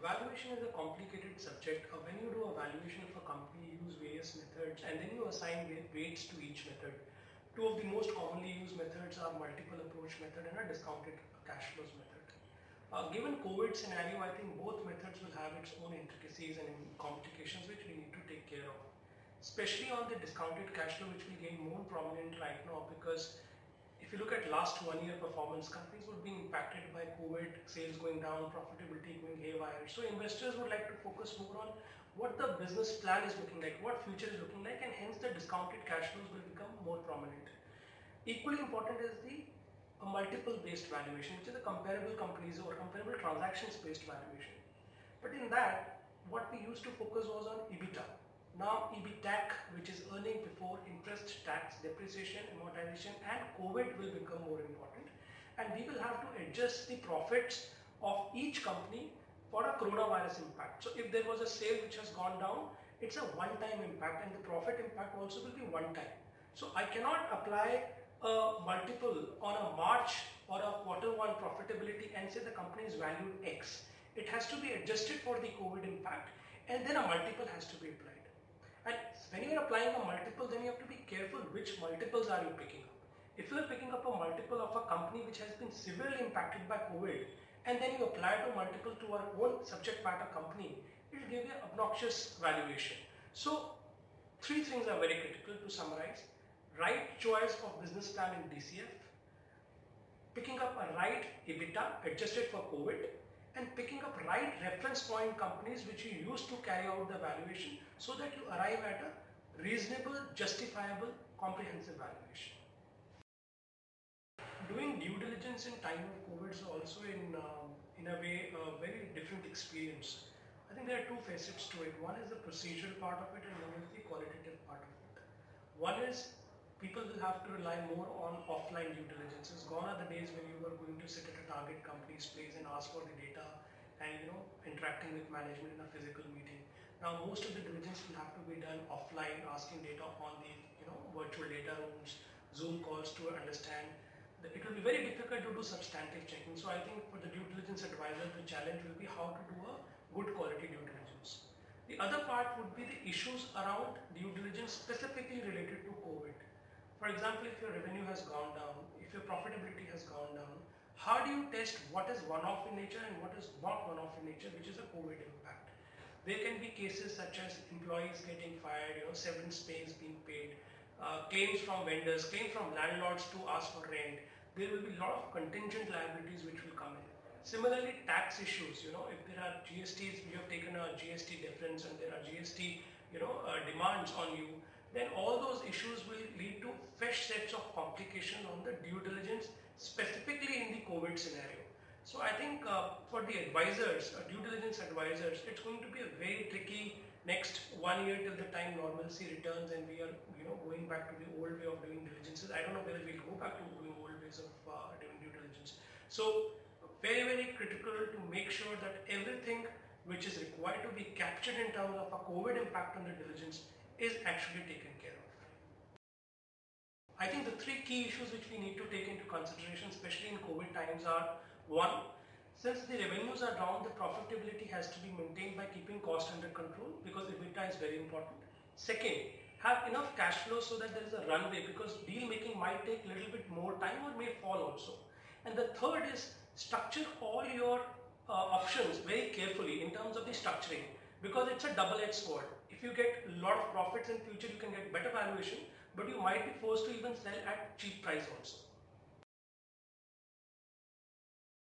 Valuation is a complicated subject. When you do a valuation of a company, you use various methods and then you assign weights to each method. Two of the most commonly used methods are multiple approach method and a discounted cash flows method. Given COVID scenario, I think both methods will have its own intricacies and complications which we need to take care of. Especially on the discounted cash flow, which will gain more prominent right now because if you look at last 1 year performance, companies would be impacted by COVID, sales going down, profitability going haywire. So investors would like to focus more on what the business plan is looking like, what future is looking like, and hence the discounted cash flows will become more prominent. Equally important is the multiple based valuation, which is a comparable companies or comparable transactions based valuation. But in that, what we used to focus was on EBITDA. Now EBITDAC, which is earning before interest, tax, depreciation, amortization, and COVID will become more important. And we will have to adjust the profits of each company for a coronavirus impact. So if there was a sale which has gone down, it's a one-time impact, and the profit impact also will be one time. So I cannot apply a multiple on a March or a Q1 profitability and say the company is valued X. It has to be adjusted for the COVID impact, and then a multiple has to be applied. And when you are applying a multiple, then you have to be careful which multiples are you picking up. If you are picking up a multiple of a company which has been severely impacted by COVID, and then you apply a multiple to our own subject matter company, it will give you an obnoxious valuation. So, three things are very critical to summarize. Right choice of business plan in DCF, picking up a right EBITDA adjusted for COVID, and picking up right reference point companies which you use to carry out the valuation so that you arrive at a reasonable, justifiable, comprehensive valuation. Doing due diligence in time of COVID is also in a way a very different experience. I think there are two facets to it. One is the procedural part of it and one is the qualitative part of it. One is people will have to rely more on offline due diligences. Gone are the days when you were going to sit at a target company's place and ask for the data and interacting with management in a physical meeting. Now most of the diligence will have to be done offline, asking data on the virtual data rooms, Zoom calls to understand. It will be very difficult to do substantive checking. So I think for the due diligence advisor, the challenge will be how to do a good quality due diligence. The other part would be the issues around due diligence specifically related to COVID. For example, if your revenue has gone down, if your profitability has gone down, how do you test what is one-off in nature and what is not one-off in nature, which is a COVID impact? There can be cases such as employees getting fired, severance pays being paid, claims from vendors, claims from landlords to ask for rent. There will be a lot of contingent liabilities which will come in. Similarly, tax issues, if there are GSTs, you have taken a GST difference and there are GST, demands on you, then all those issues will lead to fresh sets of complication on the due diligence, specifically in the COVID scenario. So I think for the advisors, due diligence advisors, it's going to be a very tricky next 1 year till the time normalcy returns and we are going back to the old way of doing diligences. I don't know whether we'll go back to doing old ways of doing due diligence. So very, very critical to make sure that everything which is required to be captured in terms of a COVID impact on the diligence is actually taken care of. I think the three key issues which we need to take into consideration, especially in COVID times, are one, since the revenues are down, the profitability has to be maintained by keeping cost under control because EBITDA is very important. Second, have enough cash flow so that there is a runway because deal making might take a little bit more time or may fall also. And the third is structure all your options very carefully in terms of the structuring because it's a double-edged sword. If you get a lot of profits in future, you can get better valuation, but you might be forced to even sell at cheap price also.